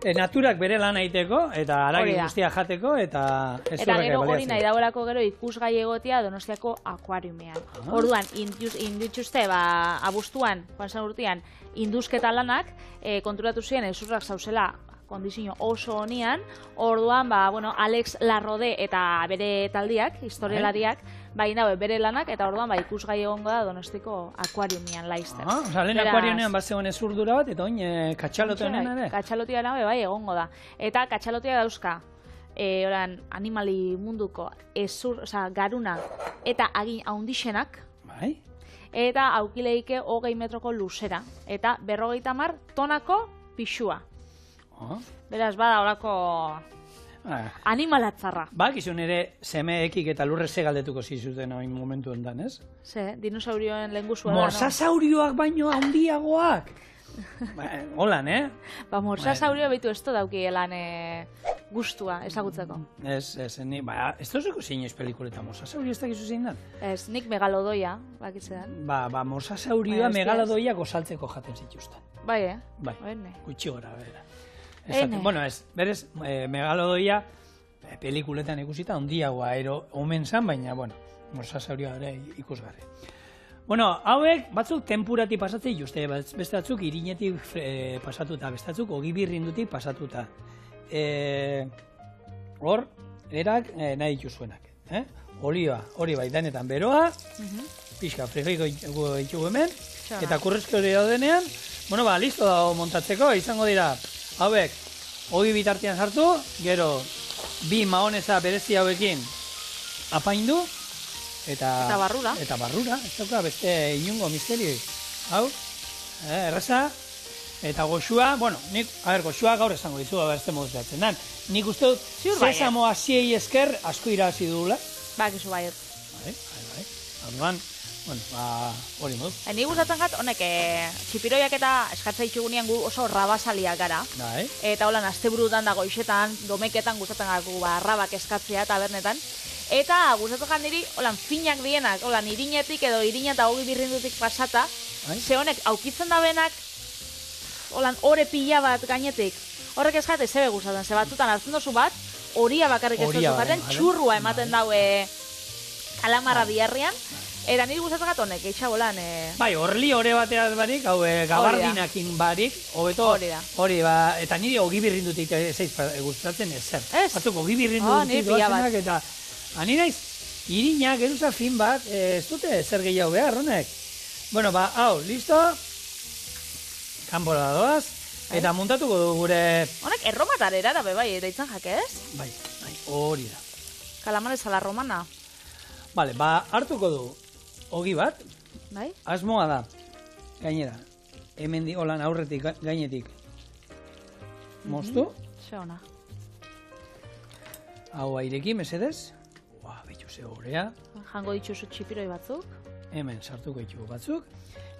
Naturak bere lan egiteko, eta haragi guztia jateko, eta ez horrek baliatzen. Eta gero hori nahi dagoelako gero ikusgai egotea Donostiako akuariumean. Orduan, inditxuzte, abuztuan, joan zen urtean, induzketa lanak, konturatu ziren ezurrak zauzela kondizio oso honian, orduan, Alex Larrode eta bere taldiak, historialariak, bere lanak, eta orduan ikusgai egongo da Donostiko akuariumean laizten. Osa, lehen akuariumean bat zegoen ezurdura bat, eta oin katxalote honen ere? Katxalotea nabe, egongo da. Eta katxalotea dauzka, animali munduko garuna eta agin haundixenak, eta aukileike 20 metroko luzera, eta 50 tonako pixua. Beraz, bada horako... Animalatzarra. Bakizun ere semeekik eta lurre galdetuko zizuten oin momentu ondan, ez? Ze, dinosaurioen lehengusua da, no? Morsasaurioak baino handiagoak! Holan, Ba, morsasaurio behitu ez to daukielan gustua, ezagutzeko. Ez duzuko zinez pelikuletan morsasaurio ez dakizu zein dan? Ez, nik megalodoia, bakitzean. Ba, morsasaurioa megalodoia gozaltzeko jaten zituzten. Bai, Bai, gutxi gora, bera. Bueno, ez, berez, megalodoia pelikuletan ikusita handiagoa omen zan, baina, bueno, morsasaurioa ere ikusgarri. Bueno, hauek batzuk tempurati pasatzen juste, beste batzuk irinetik pasatuta, beste batzuk ogibirrindutik pasatuta. Hor, erak nahi dituzuenak. Olioa, hori bai denetan beroa, pixka frigiko ditugu hemen, eta kurrezki hori daudenean, bueno, ba, listo dago montatzeko, izango dira, hauek, ogi bitartean sartu, gero, bi mahoneza berezi hauekin apaindu, eta barrura. Eta barrura, ez dauka beste inungo misteri. Hau, erreza, eta goxua, bueno, goxua gaur esango dizu, beste moduz behatzen dan. Nik uste dut, sesamo hasiei esker asko irabazi dugula. Bakizu baiet. Bai. Orduan, bueno, hori moduz. Nik gustatzen gat, honek, txipiroiak eta eskatza ditugunean gu oso rabasaliak gara. Eta holan, asteburutan da goixetan, domeketan gustatzen gaku rabak eskatzea tabernetan. Eta gustatzen niri, holan, finak dienak, holan, irinetik edo irina eta hogi birrindutik pasata, ze honek, aukitzen da benak, holan, ore pila bat gainetik. Horrek ez jate, zebe gustatzen, ze batzutan hartzen dozu bat, horia bakarrik ez dozu jaten, txurrua ematen daue kalamarra biharrian, eta niri gustatzen gat honek, eixa bolan... Bai, horli ore bateaz barik, hau gabardinakin barik, hobeto, hori ba, eta niri hogi birrindutik zeiz gustatzen ezer. Batzuk hogi birrindutik doazenak eta... Ani naiz, irinak, geruza fin bat, ez dute zer gehiago behar, honek. Bueno, ba, hau, listo. Kanpora doaz. Eta muntatuko du gure... Honek, erromatarera da bebai, deitzen jakez? Bai, hori da. Kalamares a la romana. Bale, ba, hartuko du ogi bat. Bai? Asmoa da, gainera. Hemen di, holan aurretik, gainetik. Moztu. Ze ona. Hau airekin, mesedez. Ze horea. Jango dituzu txipiroi batzuk. Hemen sartuko ditugu batzuk.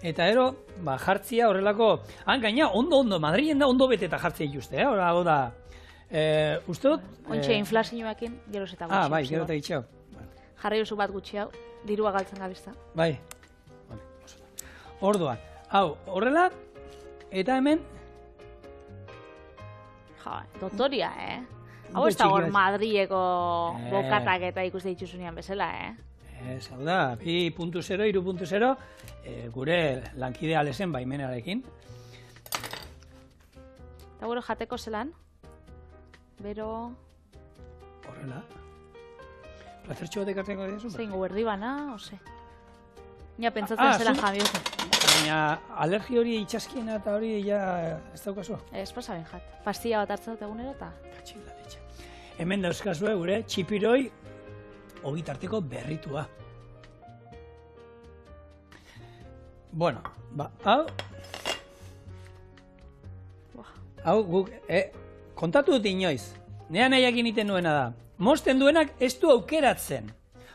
Eta ero, ba, jartzia horrelako... gaina, ondo, Madrilen da ondo beteta jartzea dituzte, hau da... Uste dut... Ontxe, inflazioakin, geroz eta gutxi. Bai, gero eta gutxi hau. Jarri duzu bat gutxi hau, dirua galtzen gabizta. Bai. Orduan, hau, horrela, eta hemen... Ja, doktoria, Hau ez da hor Madrileko bokatak eta ikuste dituzunean bezala, Ez, hau da, 2.0, 3.0, gure lankide alezen baimenarekin. Eta gure jateko zelan? Bero... Horrela. Plazertxo batek hartzeko dira? Zein guberdi bana, ose. Nia pentsatzen zelan jamio. Baina alergi hori itxaskiena eta hori ja ez daukazu? Ez pasa ben jat. Pastilla bat hartzen dut egunero eta... Katxila letxa. Hemen dauzkazue gure txipiroi ogitarteko berritua. Bueno, ba, hau guk, kontatu dut inoiz, nea nahiakin iten nuena da, mosten duenak ez du aukeratzen.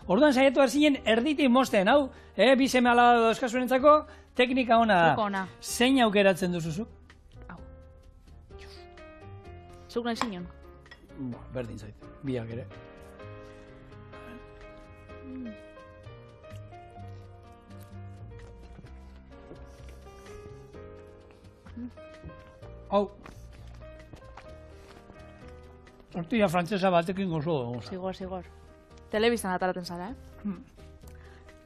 Orduan saiatu behar zinen erditik mosten, hau, bizeme alaba dauzkazuenentzako, teknika ona da. Zein aukeratzen duzuzuk? Hau. Zuk nahi zinen? Berdin zait, biak ere. Hau. Tortilla frantzesa batekin gozo. Sigor. Telebizan ataraten zara,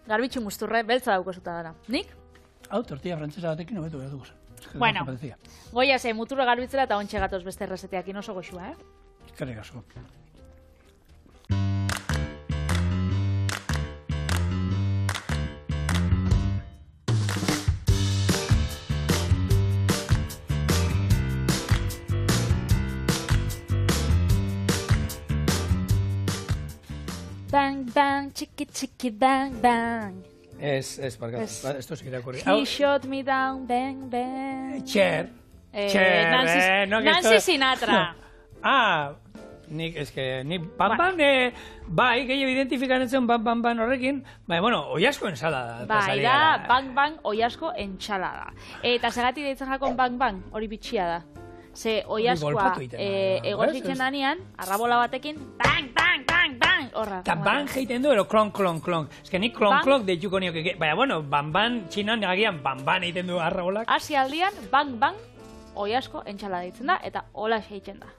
Garbitxu musturre, beltza daukozuta dara. Nik? Hau, tortilla frantzesa batekin hobetu behar dugu. Bueno, goia ze, muturre garbitzera eta ontxe gatoz beste errezeteakin oso goxua, Eskerrik asko. Bang, bang, chiki, chiki, bang, bang. Ez, barkatu, esto es irakurri. He shot me down, bang, bang. Cher, Nancy Sinatra. nik ban-ban, bai, gehiago identifikatzen ban-ban horrekin, bai, bueno, oiasko ensalada. Bai, da, ban-ban oiasko entsalada. Eta zergatik deitzen jakon ban-ban, hori bitxia da. Ze oiaskoa egozitzen danean, arrabola batekin, bang, bang, bang, bang, horra. Eta bang jeiten du, ero klonk, klonk, klonk. Ez que nik klonk, klonk deituko nioke. Baina, bueno, ban-ban, txinan agian ban-ban egiten du arrabolak. Asi aldian, bang, bang, oiasko entsalada deitzen da, eta hola egiten da.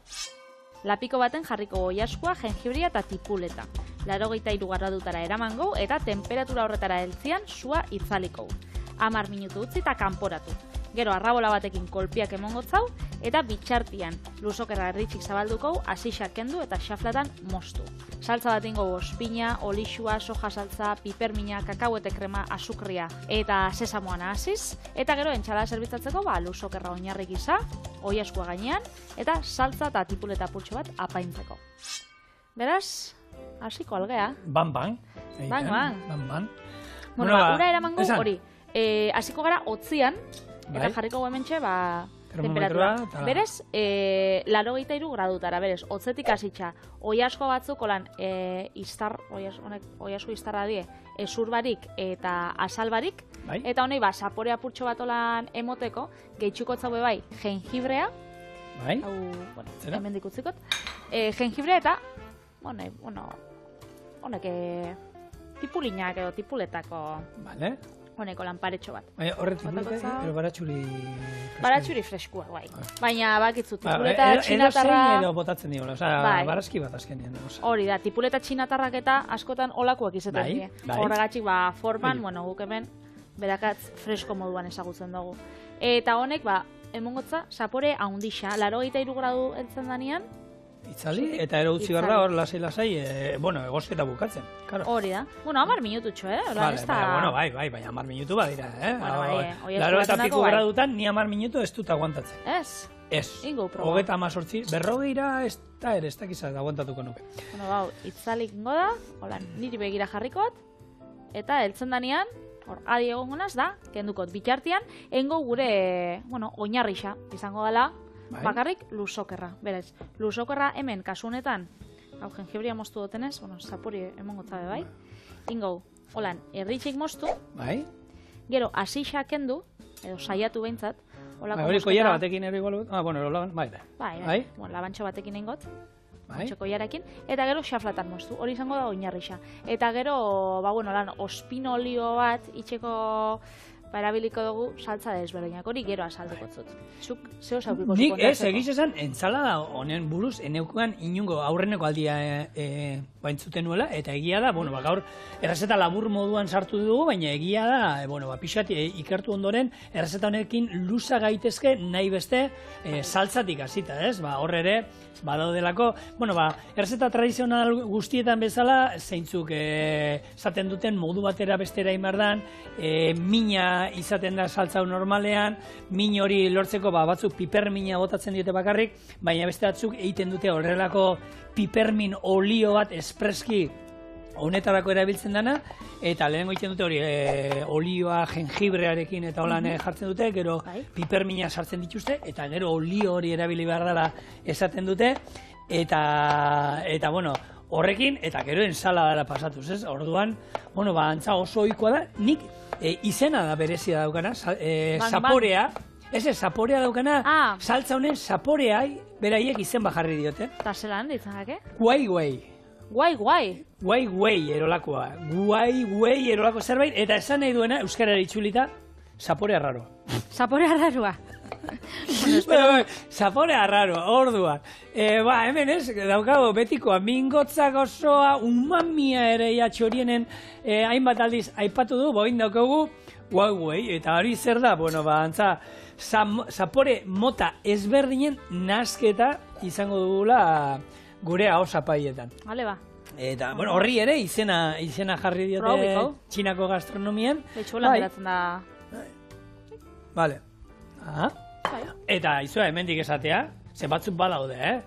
Lapiko baten jarriko oiaskoa, jengibria eta tipuleta. 83 gradutara eramango eta temperatura horretara heltzian sua itzaliko. 10 minutu utzi eta kanporatu. Gero arrabola batekin kolpiak emongotzau eta bitxartian luzokerra erditzik zabalduko, asixak kendu eta xaflatan moztu. Saltza bat ingo ospina, olixua, soja saltza, pipermina, kakahuete krema, azukria eta sesamoan hasiz. Eta gero entxalada zerbitzatzeko luzokerra oinarri gisa, oiaskua gainean eta saltza eta tipuleta purtsu bat apaintzeko. Beraz, hasiko algea. Ban-ban. Ban-ban. Bueno, ura eramango hori. Hasiko gara hotzian, eta jarriko hementxe, temperatura. Berez, 83 gradutara, berez, hotzetik hasitza, oiasko batzuk, olan, oiasko iztarra die, ezurbarik eta azalbarik, eta honei, zapore apurtxo bat olan emoteko, gehitxuko tzaue bai, jengibrea, hau, hemen dikutzikot, jengibrea eta, honek, tipulinak edo tipuletako, honeko lanparetxo bat. Horre tipuleta, edo baratxuri freskua. Baratxuri freskua, bai. Baina bakitzu, tipuleta txinatarra... Edo zein edo botatzen diola, barazki bat azkenean. Hori da, tipuleta txinatarrak eta askotan olakoak izaten die. Horregatxik, forman, guk hemen, berakatz fresko moduan ezagutzen dugu. Eta honek, emongotza, zapore haundixa, 83 gradu heltzen danean, itzali, eta ero utzi barra hor lasai, egosketa bukatzen. Hori da. 10 minututxo, bai, baina 10 minutu badira, Laro eta piku gradutan, ni 10 minutu ez dut aguantatzen. Ez? Ez. Ingo proba. 38, berrogeira ez da ere, ez dakizat aguantatuko nuke. Itzalik ingo da, niri begira jarrikot, eta heltzen danean, adi egongonaz da, kendukot bitxartian, engo gure, oinarrixa, izango dela, bakarrik luzokerra, berez. Luzokerra hemen, kasu honetan, hau jengibria moztu dutenez, zapori emongo zabe bai. Ingo, holan, erditxik moztu, gero asixak kendu, edo saiatu behintzat, hori koiara batekin ero igual, bai, labantxo batekin ingot, labantxo koiarekin, eta gero xaflatan moztu, hori izango da oinarrixa. Eta gero, ospino olio bat, itxeko erabiliko dugu saltza desberdinak, hori gero azalduko zut. Zuk, zeo zaukiko nik ez, egiz esan, entzalada honen buruz, eneukoan inungo aurreneko aldia baintzuten nuela, eta egia da, gaur errezeta labur moduan sartu dugu, baina egia da, pixat ikertu ondoren, errezeta honekin luza gaitezke nahi beste saltzatik hasita, ez? Hor ere, badaudelako, errezeta tradizional guztietan bezala, zeintzuk esaten duten modu batera bestera imardan, mina izaten da saltza normalean, min hori lortzeko batzuk pipermina botatzen diote bakarrik, baina beste batzuk egiten dute horrelako pipermin olio bat espreski honetarako erabiltzen dana, eta lehenengo egiten dute hori olioa jengibrearekin eta holan jartzen dute, gero pipermina sartzen dituzte, eta gero olio hori erabili behar dela esaten dute, eta horrekin, eta gero ensaladara pasatuz, ez? Orduan, antza oso ohikoa da, nik izena da berezia daukana, zaporea, zaporea daukana, saltza honen zaporea, beraiek izen bajarri diote. Eta zelan ditzen jake? Guai. Guai erolakoa. Guai erolako zerbait, eta esan nahi duena, euskara itzulita, zapore arraro. Zapore arraroa. Zapore arraro, orduan. Hemen ez, daukago betikoa, mingotzak osoa, umamia ere txorienen hainbat aldiz aipatu du, boin daukagu, guai, eta hori zer da, antza, zapore mota ezberdinen nasketa izango dugula gure hau zapaietan. Bale ba. Eta, horri ere izena jarri diote txinako gastronomian. Betxuelan geratzen da. Bale. Eta, izua, hemendik esatea, ze batzuk badaude,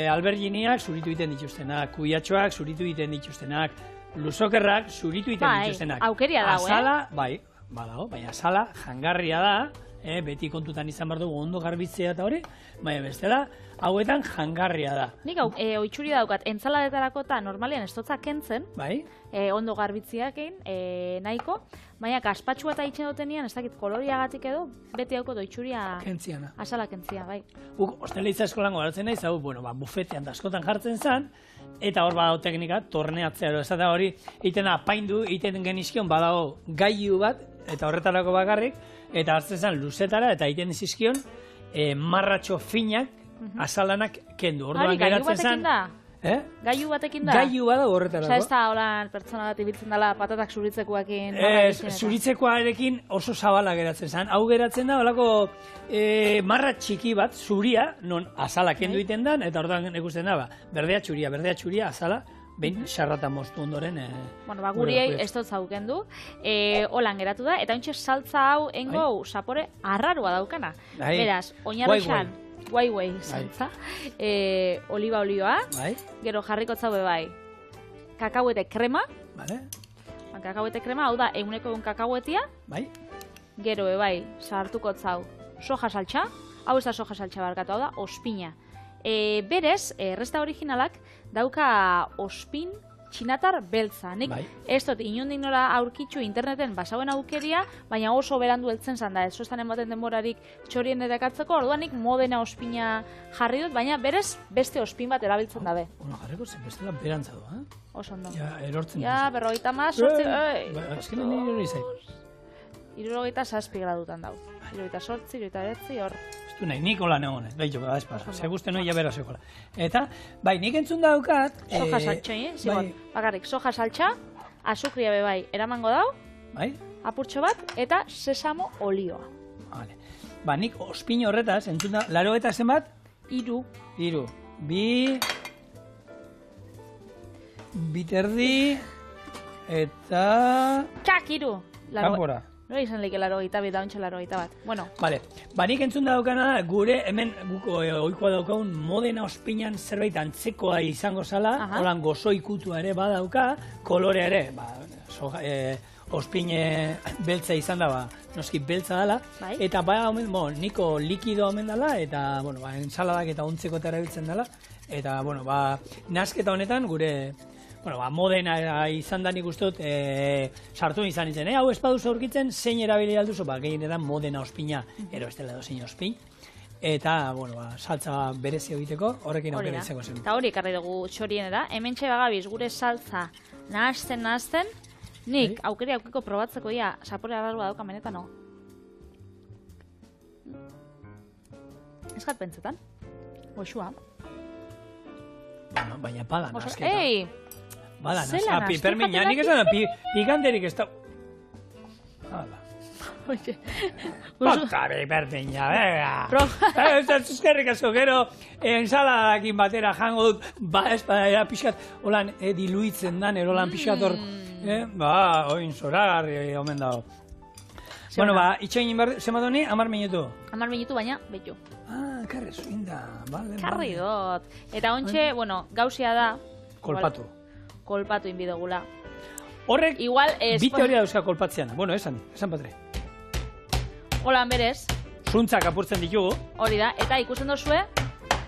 alberginiak zuritu egiten dituztenak, kuiatxoak zuritu egiten dituztenak, luzokerrak zuritu egiten dituztenak. Aukeria dago, Azala, badao, baina azala jangarria da, beti kontutan izan behar dugu ondo garbitzea eta hori, baina bestela, hauetan jangarria da. Nik oitxuri daukat, entzaladetarako eta normalian ez dutza kentzen, ondo garbitziakein, nahiko, baina gazpatxua eta itxen dutenian, ez dakit koloriagatik edo, beti hauko doitxuria asala kentzia, bai. Osteleitza eskolan goratzen nahi, zau, bufetean da askotan jartzen zen, eta hor badao teknika, torneatzea, ez da hori, iten apaindu, iten genizkion, badago gailu bat, eta horretarako bakarrik, eta hartzen zen luzetara, eta iten zizkion, marratxo finak, azalanak kendu. Hori, gailu batekin da? Gailu batekin da? Gailu bada horretarako. Osa ez da, holan, pertsona bat ibiltzen dela patatak zuritzekoakin? Zuritzekoarekin oso zabala geratzen zen. Hau geratzen da, holako marra txiki bat, zuria, non azala kendu iten dan, eta orduan ikusten da, berdea txuria, azala, behin xarrata moztu ondoren. Bueno, guriei ez dut zauken du. Holan geratu da, eta ontsa saltza hau engo sapore arrarua daukana. Beraz, oinarrixan, guai saltza, oliba-olioa, gero jarriko zaube bai, kakauete krema, kakauete krema, hau da, eguneko egun kakauetia, gero bai, sartuko zau, soja saltxa, hau ez da soja saltxa barkatu, hau da, ospina. Berez, resta originalak dauka ospin txinatar beltza. Nik ez dut inondik nora aurkitzu interneten basauen aukeria, baina oso berandu heltzen zan da. Ez zoztan ematen denborarik txorien edakatzeko, orduan nik modena ospina jarri dut, baina berez beste ospin bat erabiltzen dabe. Bueno, jarriko zen bestela berantza du, Oso ondo. Ja, erortzen. Ja, 58, azkenen nire hori zait. 67 gradutan dau. 68, 69, hor. Ez du nahi, nik holan egon, behitu, ez pasa. Segusten hori jabera zekola. Eta, bai, nik entzun daukat... Soja saltxa, zigon. Bakarrik, soja saltxa, azukria be bai, eramango dau, apurtxo bat, eta sesamo olioa. Vale. Ba, nik ospin horretaz, entzun da, laro eta zenbat? 3. 3. Bi terdi, eta... Txak, 3. Kanpora. Nola izan leike laro gita bit, dauntxe laro gita bat. Bueno. Vale. Ba, nik entzun daukana, gure hemen guko oikoa daukagun modena ospinan zerbait antzekoa izango zala, holan gozo ikutua ere badauka, kolore ere, ospin beltza izan da, noski beltza dela, eta niko likido omen dela, eta, ensaladak eta ontzeko eta erabiltzen dela, eta, nasketa honetan gure... modena izan da nik ustot sartu izan izen. Hau espaduz aurkitzen, zein erabili alduzu, gehienetan modena ospina, ero ez dela zein ospin. Eta, saltza berezi egiteko, horrekin aukera izango zen. Eta hori ekarri dugu txorienera, hemen txebagabiz gure saltza nahazten, nik aukeri aukeko probatzeko ia, sapore arrarua dauka menetan, no? Ez gat pentsetan, goxua. Baina pala nasketa. Bada, naska, pipermina, nik esan da, pikanterik ez da... Hala. Bota pipermina, bega! Ez zuzkerrik asko, gero, ensaladakin batera jango dut, ez bada, pixkat, holan, diluitzen dan, erolan pixkat hor, oin zoragarri omen dago. Bueno, itxoin zenbat honi, 10 minutu? 10 minutu, baina, betu. Karri zuin da, bale. Karri dut. Eta ontxe, gauzia da... Kolpatu inbidogula. Horrek, bite hori dauzka kolpatzean. Bueno, esan Patri. Holan berez. Zuntzak apurtzen ditugu. Hori da, eta ikusten dozue,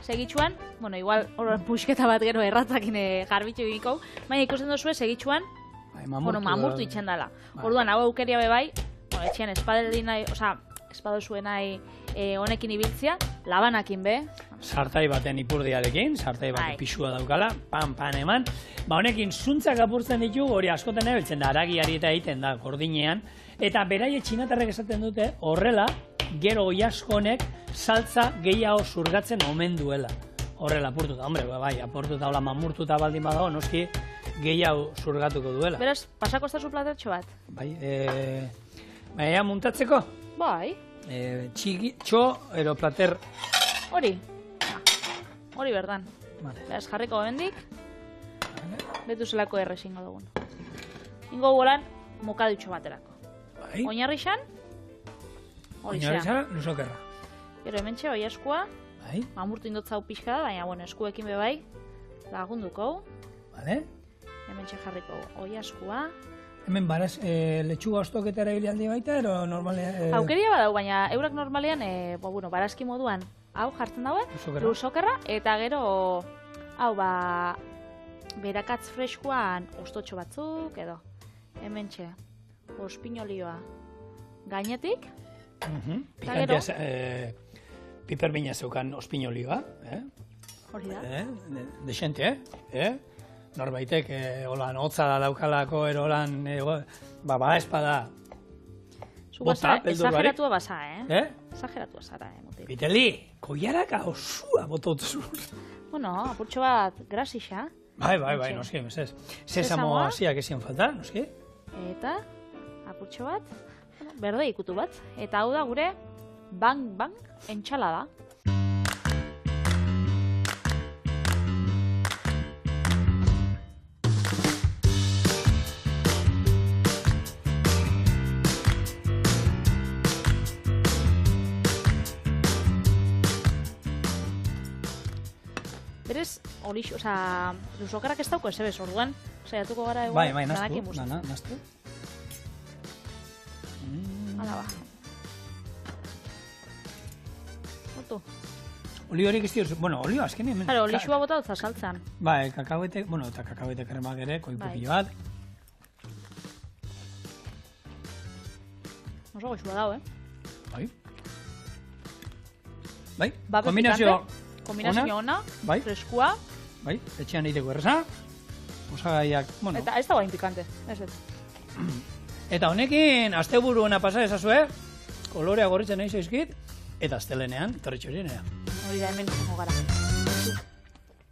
segitxuan, igual horren puxketa bat gero erratzakin garbitxo egiko, baina ikusten dozue, segitxuan, mamurtu itxen dela. Orduan, hau aukeria bebai, etxean espadozue nahi honekin ibiltzia, labanakin be. Sartai baten ipurdiarekin, sartai baten pixua daukala, pan eman. Honekin zuntzak apurtzen ditugu, hori askoten ebiltzen da, aragiari eta egiten da, gordinean. Eta beraie txinatarrek esaten dute, horrela, gero oiasko honek saltza gehiago zurgatzen omen duela. Horrela, apurtuta, apurtuta, hola, mamurtuta baldin badago, noski gehiago zurgatuko duela. Beraz, pasako ez da zu platertxo bat? Baina, muntatzeko? Bai. Txo, ero plater... Hori berdan. Beraz, jarriko bendik. Betu zelako errezingo dugun. Ingo golan, mokadutxo baterako. Oinarrixan, hori zea. Oinarrixan, nusokerra. Gero hemen txe, oi eskua. Mamurtu indotzau pixka da, baina, eskuekin bebai lagunduko. Hemen txe jarriko oi eskua. Hemen baraz, letxuga ostoketara hili baita, ero normalean... Aukeria badau, baina eurak normalean, barazki moduan, hau jartzen daue, lusokerra, eta gero, hau, berakatz freskoan ostotxo batzuk, edo, hemen txe, ospinolioa gainetik, piperbina zeukan ospinolioa, hori da. Desente, norbaitek, holan, hotza da daukalako, erolan, bada espada, bota, beldur barik. Exageratua basa, Exageratua zara, mutil. Biteli, koiaraka osua bototu. Bueno, apurtxo bat grasixa. Bai, noski, mesez. Sesamo hasiak ezin falta, noski. Eta, apurtxo bat, berde ikutu bat. Eta hau da gure, bang, entxalada. Berez, lusokarrak ez dauko ezebez, orduan, saiatuko gara egon, danakin bustu. Naztu. Hala ba. Otu. Oli horik ez dioz, olio azken hemen. Claro, olixua bota dutza saltzan. Bai, kakahuete, eta kakahuete kremak ere, koipupio bat. Oso goxua dau, Bai, kombinazio... Kombinazio ona, freskua. Bai, etxean egiteko erreza. Osagaiak, Eta ez da guain pikante, ez. Eta honekin, asteburu ona pasa ezazue, kolorea gorritzen nahi zaizkit, eta astelenean, torritxo hori nera. Hori da hemen izango gara.